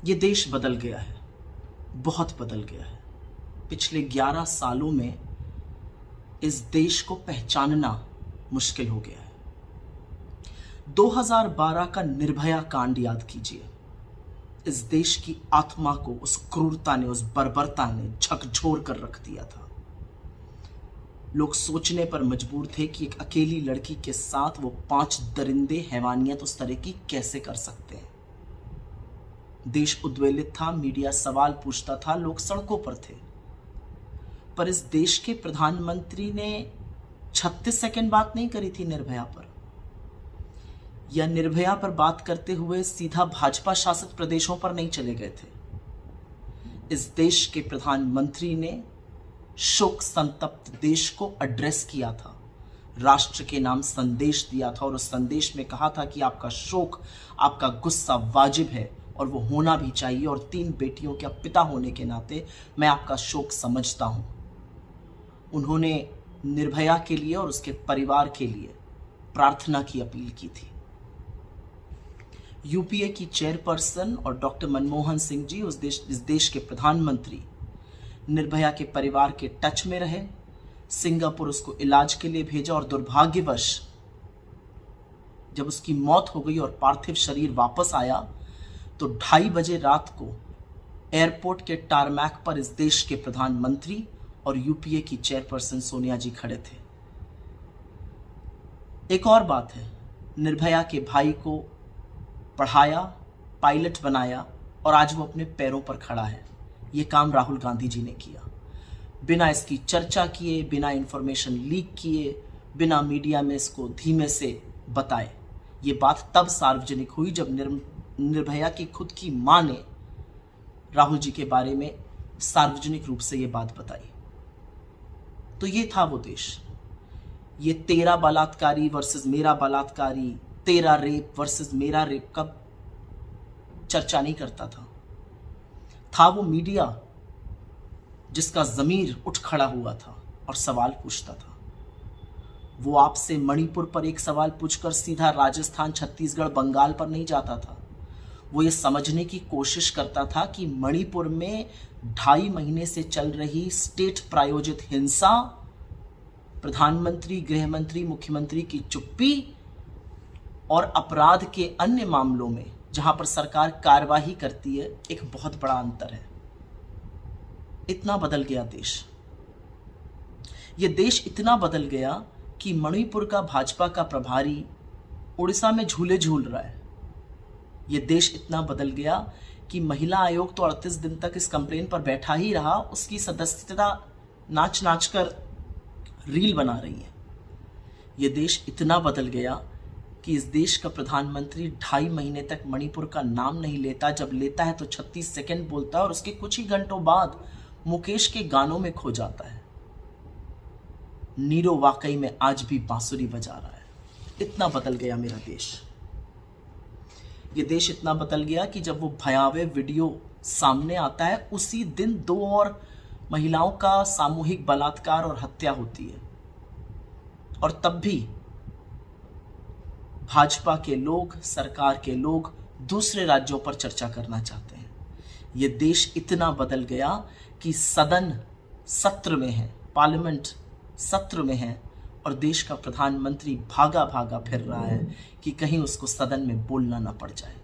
ये देश बदल गया है, बहुत बदल गया है। पिछले 11 सालों में इस देश को पहचानना मुश्किल हो गया है। 2012 का निर्भया कांड याद कीजिए। इस देश की आत्मा को उस क्रूरता ने, उस बर्बरता ने झकझोर कर रख दिया था। लोग सोचने पर मजबूर थे कि एक अकेली लड़की के साथ वो 5 दरिंदे हैवानियत उस तरह की कैसे कर सकते हैं। देश उद्वेलित था, मीडिया सवाल पूछता था, लोग सड़कों पर थे। पर इस देश के प्रधानमंत्री ने 36 सेकंड बात नहीं करी थी निर्भया पर, या निर्भया पर बात करते हुए सीधा भाजपा शासित प्रदेशों पर नहीं चले गए थे। इस देश के प्रधानमंत्री ने शोक संतप्त देश को एड्रेस किया था, राष्ट्र के नाम संदेश दिया था और उस संदेश में कहा था कि आपका शोक, आपका गुस्सा वाजिब है और वो होना भी चाहिए, और 3 बेटियों के पिता होने के नाते मैं आपका शोक समझता हूं। उन्होंने निर्भया के लिए और उसके परिवार के लिए प्रार्थना की अपील की थी। यूपीए की चेयरपर्सन और डॉक्टर मनमोहन सिंह जी, इस देश के प्रधानमंत्री, निर्भया के परिवार के टच में रहे, सिंगापुर उसको इलाज के लिए भेजा, और दुर्भाग्यवश जब उसकी मौत हो गई और पार्थिव शरीर वापस आया तो 2:30 बजे रात को एयरपोर्ट के टारमैक पर इस देश के प्रधानमंत्री और यूपीए की चेयरपर्सन सोनिया जी खड़े थे। एक और बात है, निर्भया के भाई को पढ़ाया, पायलट बनाया और आज वो अपने पैरों पर खड़ा है। ये काम राहुल गांधी जी ने किया, बिना इसकी चर्चा किए, बिना इंफॉर्मेशन लीक किए, बिना मीडिया में इसको धीमे से बताए। ये बात तब सार्वजनिक हुई जब निर्भया की खुद की मां ने राहुल जी के बारे में सार्वजनिक रूप से ये बात बताई। तो ये था वो देश। ये 13 बलात्कारी वर्सेस मेरा बलात्कारी, 13 रेप वर्सेस मेरा रेप का चर्चा नहीं करता था वो मीडिया जिसका जमीर उठ खड़ा हुआ था और सवाल पूछता था। वो आपसे मणिपुर पर एक सवाल पूछकर सीधा राजस्थान, छत्तीसगढ़, बंगाल पर नहीं जाता था। वो ये समझने की कोशिश करता था कि मणिपुर में 2.5 महीने से चल रही स्टेट प्रायोजित हिंसा, प्रधानमंत्री, गृहमंत्री, मुख्यमंत्री की चुप्पी और अपराध के अन्य मामलों में जहां पर सरकार कार्यवाही करती है, एक बहुत बड़ा अंतर है। इतना बदल गया देश। ये देश इतना बदल गया कि मणिपुर का भाजपा का प्रभारी उड़ीसा में झूले झूल रहा है। ये देश इतना बदल गया कि महिला आयोग तो 38 दिन तक इस कंप्लेन पर बैठा ही रहा, उसकी सदस्यता नाच नाच कर रील बना रही है। ये देश इतना बदल गया कि इस देश का प्रधानमंत्री 2.5 महीने तक मणिपुर का नाम नहीं लेता, जब लेता है तो 36 सेकंड बोलता है और उसके कुछ ही घंटों बाद मुकेश के गानों में खो जाता है। नीरो वाकई में आज भी बांसुरी बजा रहा है। इतना बदल गया मेरा देश। ये देश इतना बदल गया कि जब वो भयावह वीडियो सामने आता है, उसी दिन 2 और महिलाओं का सामूहिक बलात्कार और हत्या होती है, और तब भी भाजपा के लोग, सरकार के लोग दूसरे राज्यों पर चर्चा करना चाहते हैं। ये देश इतना बदल गया कि सदन सत्र में है, पार्लियामेंट सत्र में है, और देश का प्रधानमंत्री भागा भागा फिर रहा है कि कहीं उसको सदन में बोलना ना पड़ जाए।